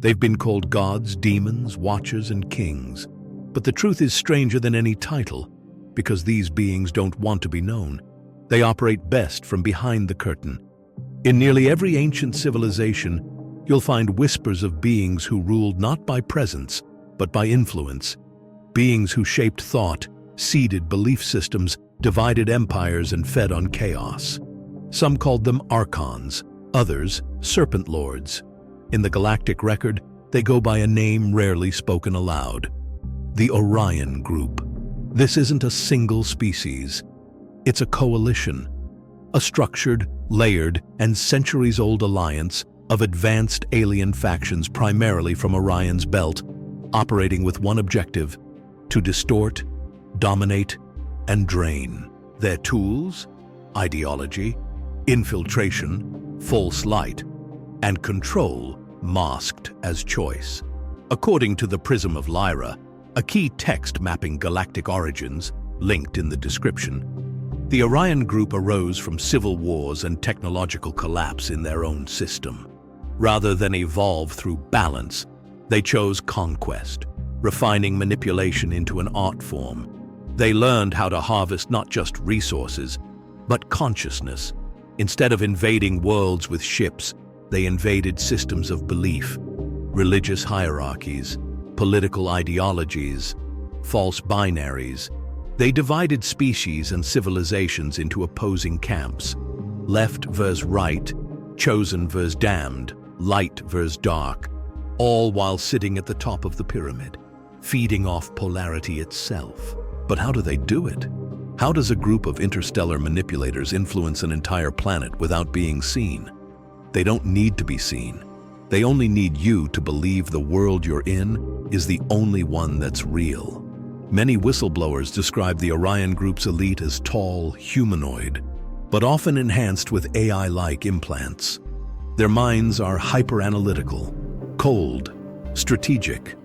They've been called gods, demons, watchers, and kings. But the truth is stranger than any title, because these beings don't want to be known. They operate best from behind the curtain. In nearly every ancient civilization, you'll find whispers of beings who ruled not by presence, but by influence. Beings who shaped thought, seeded belief systems, divided empires, and fed on chaos. Some called them archons, others serpent lords. In the Galactic record, they go by a name rarely spoken aloud: the Orion Group. This isn't a single species. It's a coalition, a structured, layered, and centuries-old alliance of advanced alien factions primarily from Orion's belt, operating with one objective: to distort, dominate, and drain. Their tools: ideology, infiltration, false light, and control masked as choice. According to the Prism of Lyra, a key text mapping galactic origins, linked in the description, the Orion Group arose from civil wars and technological collapse in their own system. Rather than evolve through balance, they chose conquest, refining manipulation into an art form. They learned how to harvest not just resources, but consciousness. Instead of invading worlds with ships, they invaded systems of belief, religious hierarchies, political ideologies, false binaries. They divided species and civilizations into opposing camps: left versus right, chosen versus damned, light versus dark, all while sitting at the top of the pyramid, feeding off polarity itself. But how do they do it? How does a group of interstellar manipulators influence an entire planet without being seen? They don't need to be seen. They only need you to believe the world you're in is the only one that's real. Many whistleblowers describe the Orion Group's elite as tall, humanoid, but often enhanced with AI-like implants. Their minds are hyper-analytical, cold, strategic.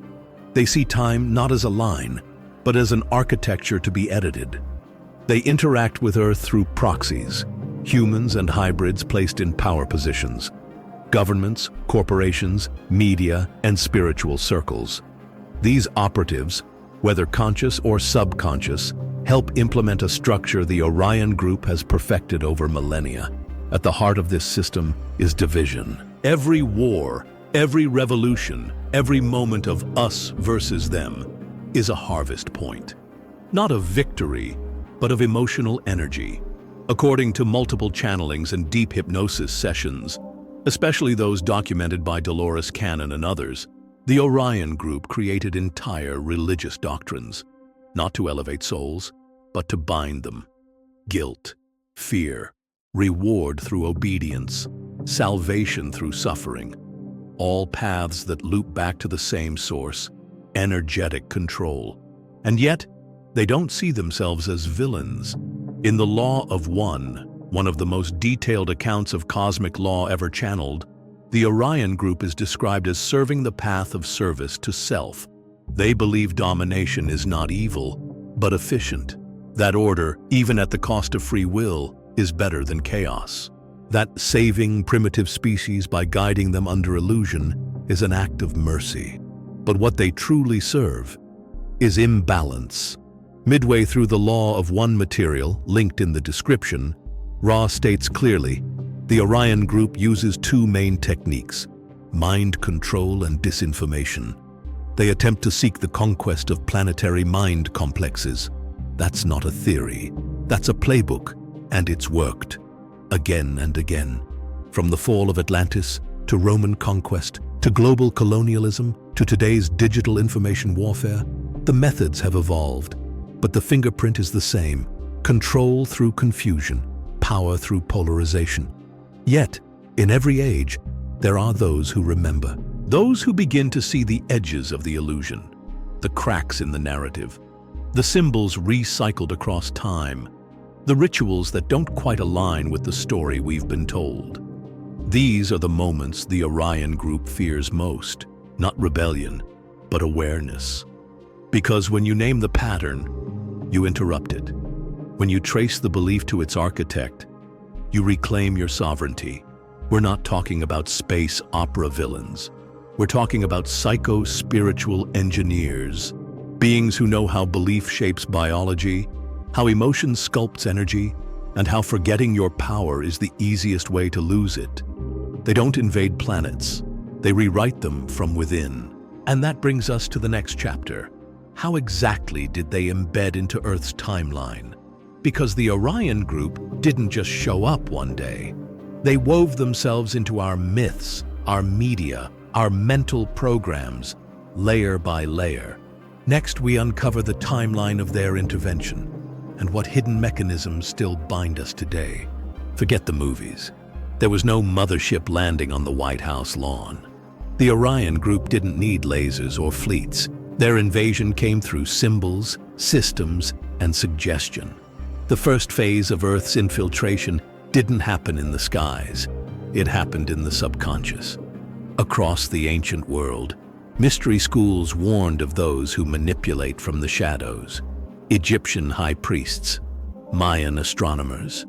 They see time not as a line, but as an architecture to be edited. They interact with Earth through proxies, humans and hybrids placed in power positions, governments, corporations, media, and spiritual circles. These operatives, whether conscious or subconscious, help implement a structure the Orion Group has perfected over millennia. At the heart of this system is division. Every war, every revolution, every moment of us versus them is a harvest point. Not of victory, but of emotional energy. According to multiple channelings and deep hypnosis sessions, especially those documented by Dolores Cannon and others, the Orion Group created entire religious doctrines, not to elevate souls, but to bind them. Guilt, fear, reward through obedience, salvation through suffering, all paths that loop back to the same source: energetic control. And yet, they don't see themselves as villains. In the Law of one of the most detailed accounts of cosmic law ever channeled, the Orion Group is described as serving the path of service to self. They believe domination is not evil, but efficient. That order, even at the cost of free will, is better than chaos. That saving primitive species by guiding them under illusion is an act of mercy. But what they truly serve is imbalance. Midway through the Law of One material, linked in the description, Ra states clearly, the Orion Group uses two main techniques: mind control and disinformation. They attempt to seek the conquest of planetary mind complexes. That's not a theory. That's a playbook, and it's worked. Again and again. From the fall of Atlantis, to Roman conquest, to global colonialism, to today's digital information warfare, the methods have evolved. But the fingerprint is the same: control through confusion, power through polarization. Yet, in every age, there are those who remember. Those who begin to see the edges of the illusion, the cracks in the narrative, the symbols recycled across time, the rituals that don't quite align with the story we've been told. These are the moments the Orion Group fears most, not rebellion, but awareness. Because when you name the pattern, you interrupt it. When you trace the belief to its architect, you reclaim your sovereignty. We're not talking about space opera villains. We're talking about psycho-spiritual engineers, beings who know how belief shapes biology, how emotion sculpts energy, and how forgetting your power is the easiest way to lose it. They don't invade planets. They rewrite them from within. And that brings us to the next chapter. How exactly did they embed into Earth's timeline? Because the Orion Group didn't just show up one day. They wove themselves into our myths, our media, our mental programs, layer by layer. Next, we uncover the timeline of their intervention and what hidden mechanisms still bind us today. Forget the movies. There was no mothership landing on the White House lawn. The Orion Group didn't need lasers or fleets. Their invasion came through symbols, systems, and suggestion. The first phase of Earth's infiltration didn't happen in the skies. It happened in the subconscious. Across the ancient world, mystery schools warned of those who manipulate from the shadows. Egyptian high priests, Mayan astronomers,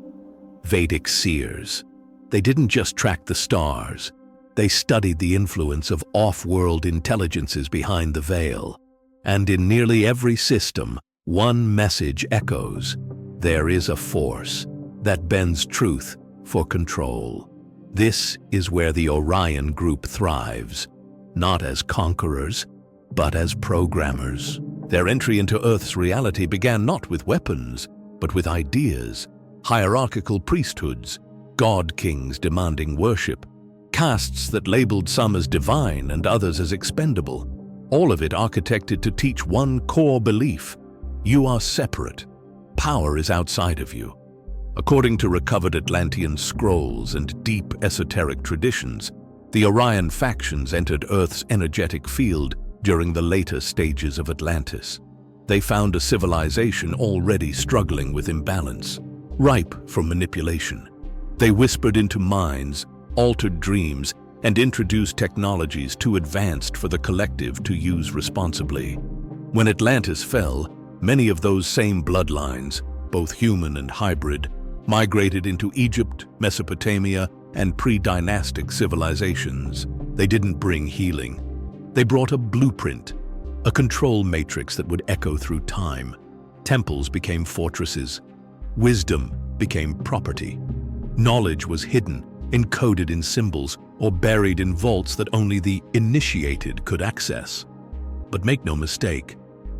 Vedic seers. They didn't just track the stars. They studied the influence of off-world intelligences behind the veil. And in nearly every system, one message echoes: there is a force that bends truth for control. This is where the Orion Group thrives, not as conquerors, but as programmers. Their entry into Earth's reality began not with weapons, but with ideas, hierarchical priesthoods, god-kings demanding worship, castes that labeled some as divine and others as expendable. All of it architected to teach one core belief: you are separate. Power is outside of you. According to recovered Atlantean scrolls and deep esoteric traditions, the Orion factions entered Earth's energetic field during the later stages of Atlantis. They found a civilization already struggling with imbalance, ripe for manipulation. They whispered into minds, altered dreams, and introduced technologies too advanced for the collective to use responsibly. When Atlantis fell, many of those same bloodlines, both human and hybrid, migrated into Egypt, Mesopotamia, and pre-dynastic civilizations. They didn't bring healing. They brought a blueprint, a control matrix that would echo through time. Temples became fortresses. Wisdom became property. Knowledge was hidden, encoded in symbols, or buried in vaults that only the initiated could access. But make no mistake,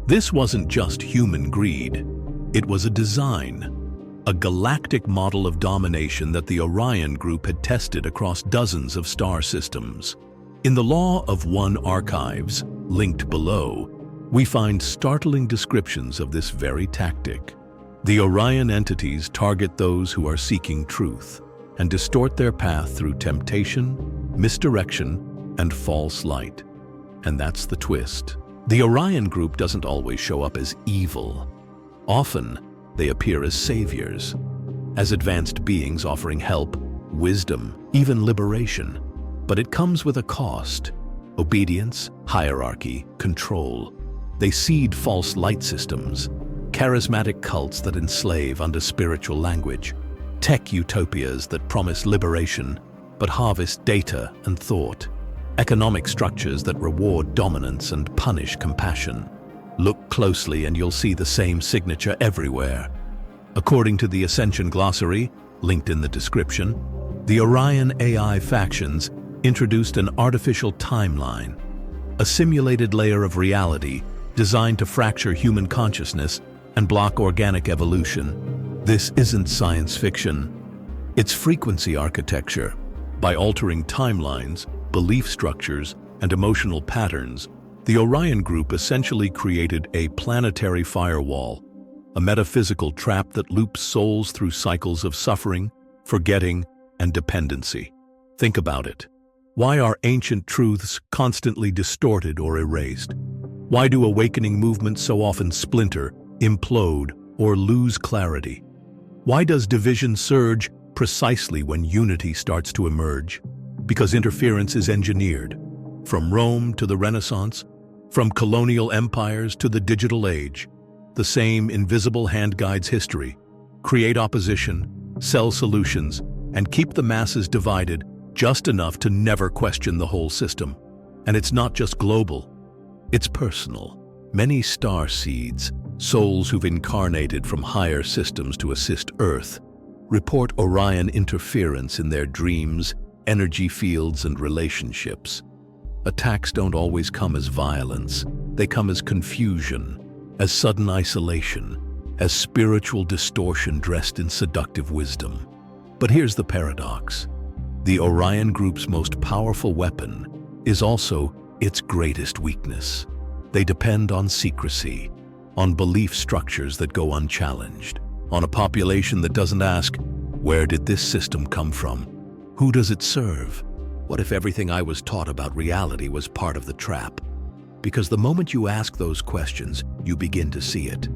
this wasn't just human greed. It was a design, a galactic model of domination that the Orion Group had tested across dozens of star systems. In the Law of One archives, linked below, we find startling descriptions of this very tactic. The Orion entities target those who are seeking truth and distort their path through temptation, misdirection, and false light. And that's the twist. The Orion Group doesn't always show up as evil. Often, they appear as saviors, as advanced beings offering help, wisdom, even liberation. But it comes with a cost: obedience, hierarchy, control. They seed false light systems, charismatic cults that enslave under spiritual language, tech utopias that promise liberation but harvest data and thought, economic structures that reward dominance and punish compassion. Look closely and you'll see the same signature everywhere. According to the Ascension Glossary, linked in the description, the Orion AI factions introduced an artificial timeline, a simulated layer of reality designed to fracture human consciousness and block organic evolution. This isn't science fiction. It's frequency architecture. By altering timelines, belief structures, and emotional patterns, the Orion Group essentially created a planetary firewall, a metaphysical trap that loops souls through cycles of suffering, forgetting, and dependency. Think about it. Why are ancient truths constantly distorted or erased? Why do awakening movements so often splinter, implode, or lose clarity? Why does division surge precisely when unity starts to emerge? Because interference is engineered. From Rome to the Renaissance, from colonial empires to the digital age, the same invisible hand guides history: create opposition, sell solutions, and keep the masses divided just enough to never question the whole system. And it's not just global, it's personal. Many star seeds, souls who've incarnated from higher systems to assist Earth, report Orion interference in their dreams, energy fields, and relationships. Attacks don't always come as violence. They come as confusion, as sudden isolation, as spiritual distortion dressed in seductive wisdom. But here's the paradox. The Orion Group's most powerful weapon is also its greatest weakness. They depend on secrecy, on belief structures that go unchallenged, on a population that doesn't ask, where did this system come from? Who does it serve? What if everything I was taught about reality was part of the trap? Because the moment you ask those questions, you begin to see it.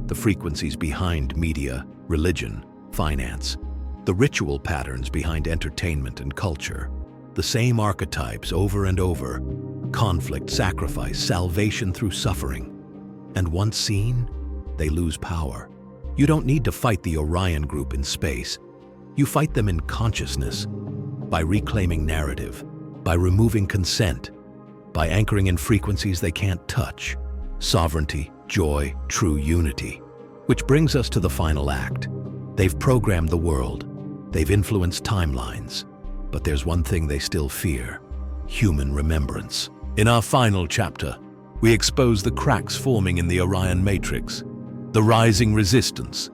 The frequencies behind media, religion, finance, the ritual patterns behind entertainment and culture, the same archetypes over and over, conflict, sacrifice, salvation through suffering. And once seen, they lose power. You don't need to fight the Orion Group in space. You fight them in consciousness, by reclaiming narrative, by removing consent, by anchoring in frequencies they can't touch. Sovereignty, joy, true unity. Which brings us to the final act. They've programmed the world. They've influenced timelines. But there's one thing they still fear: human remembrance. In our final chapter, we expose the cracks forming in the Orion matrix, the rising resistance,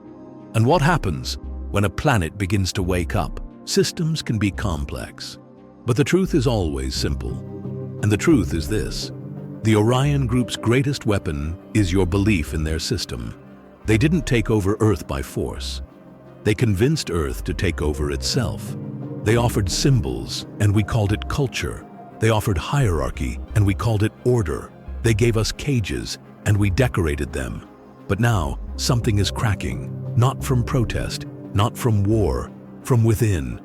and what happens when a planet begins to wake up. Systems can be complex, but the truth is always simple. And the truth is this: the Orion Group's greatest weapon is your belief in their system. They didn't take over Earth by force. They convinced Earth to take over itself. They offered symbols, and we called it culture. They offered hierarchy, and we called it order. They gave us cages, and we decorated them. But now, something is cracking, not from protest, not from war, from within.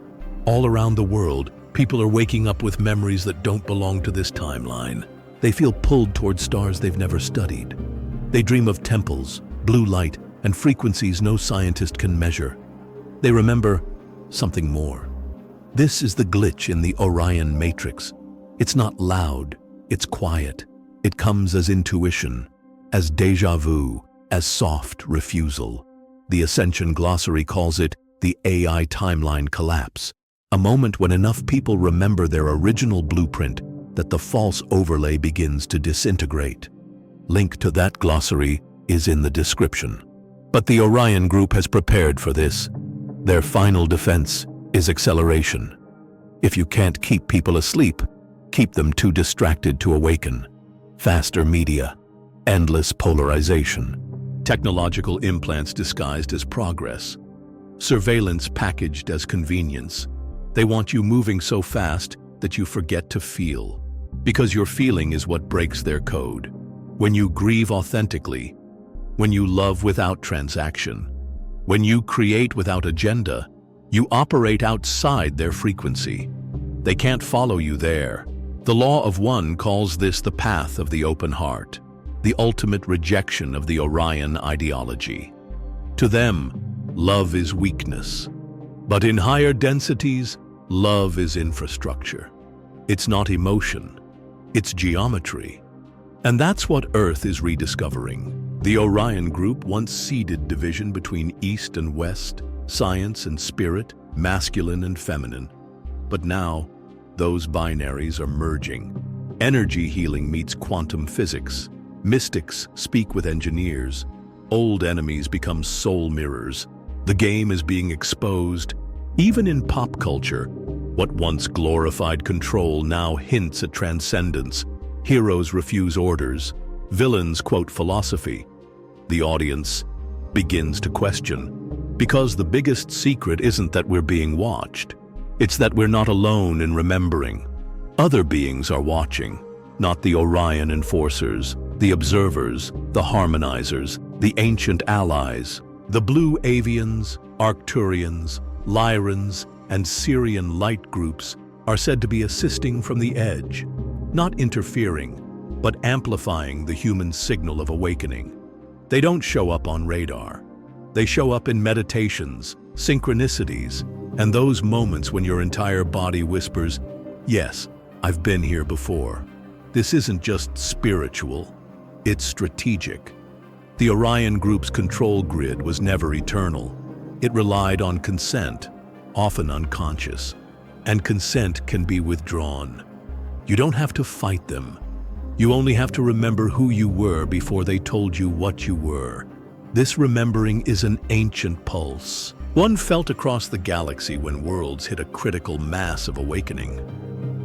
All around the world, people are waking up with memories that don't belong to this timeline. They feel pulled toward stars they've never studied. They dream of temples, blue light, and frequencies no scientist can measure. They remember something more. This is the glitch in the Orion matrix. It's not loud, it's quiet. It comes as intuition, as déjà vu, as soft refusal. The Ascension Glossary calls it the AI timeline collapse, a moment when enough people remember their original blueprint that the false overlay begins to disintegrate. Link to that glossary is in the description. But the Orion Group has prepared for this. Their final defense is acceleration. If you can't keep people asleep, keep them too distracted to awaken. Faster media, endless polarization, technological implants disguised as progress, surveillance packaged as convenience. They want you moving so fast that you forget to feel, because your feeling is what breaks their code. When you grieve authentically, when you love without transaction, when you create without agenda, you operate outside their frequency. They can't follow you there. The law of one calls this the path of the open heart, the ultimate rejection of the Orion ideology. To them, love is weakness. But in higher densities, love is infrastructure. It's not emotion, it's geometry. And that's what Earth is rediscovering. The Orion Group once seeded division between East and West, science and spirit, masculine and feminine. But now, those binaries are merging. Energy healing meets quantum physics. Mystics speak with engineers. Old enemies become soul mirrors. The game is being exposed. Even in pop culture, what once glorified control now hints at transcendence. Heroes refuse orders. Villains quote philosophy. The audience begins to question. Because the biggest secret isn't that we're being watched. It's that we're not alone in remembering. Other beings are watching, not the Orion enforcers, the observers, the harmonizers, the ancient allies. The blue avians, Arcturians, Lyrans, and Syrian light groups are said to be assisting from the edge, not interfering, but amplifying the human signal of awakening. They don't show up on radar. They show up in meditations, synchronicities, and those moments when your entire body whispers, "Yes, I've been here before." This isn't just spiritual, it's strategic. The Orion Group's control grid was never eternal. It relied on consent, often unconscious, and consent can be withdrawn. You don't have to fight them. You only have to remember who you were before they told you what you were. This remembering is an ancient pulse, one felt across the galaxy when worlds hit a critical mass of awakening.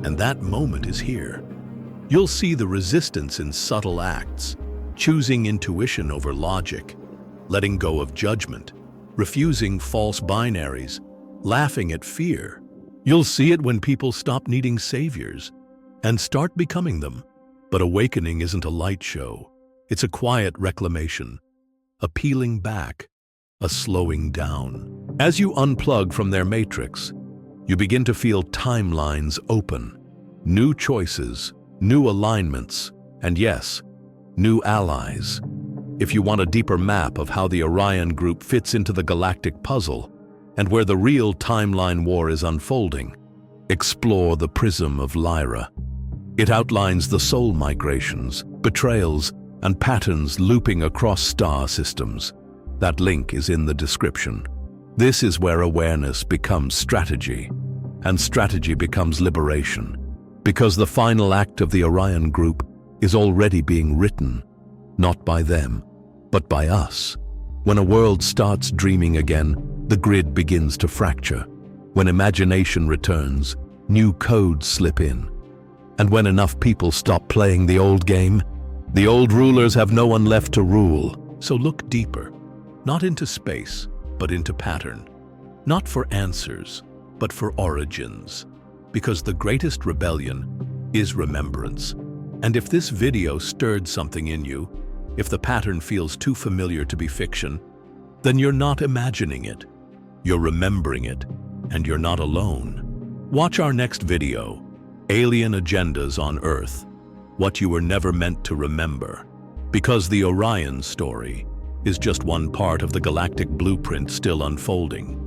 And that moment is here. You'll see the resistance in subtle acts, choosing intuition over logic, letting go of judgment, refusing false binaries, laughing at fear. You'll see it when people stop needing saviors and start becoming them. But awakening isn't a light show. It's a quiet reclamation, a peeling back, a slowing down. As you unplug from their matrix, you begin to feel timelines open, new choices, new alignments, and yes, new allies. If you want a deeper map of how the Orion Group fits into the galactic puzzle and where the real timeline war is unfolding, explore the Prism of Lyra. It outlines the soul migrations, betrayals, and patterns looping across star systems. That link is in the description. This is where awareness becomes strategy, and strategy becomes liberation, because the final act of the Orion Group is already being written, not by them, but by us. When a world starts dreaming again, the grid begins to fracture. When imagination returns, new codes slip in. And when enough people stop playing the old game, the old rulers have no one left to rule. So look deeper, not into space, but into pattern. Not for answers, but for origins. Because the greatest rebellion is remembrance. And if this video stirred something in you, if the pattern feels too familiar to be fiction, then you're not imagining it. You're remembering it, and you're not alone. Watch our next video, Alien Agendas on Earth, What You Were Never Meant to Remember. Because the Orion story is just one part of the galactic blueprint still unfolding.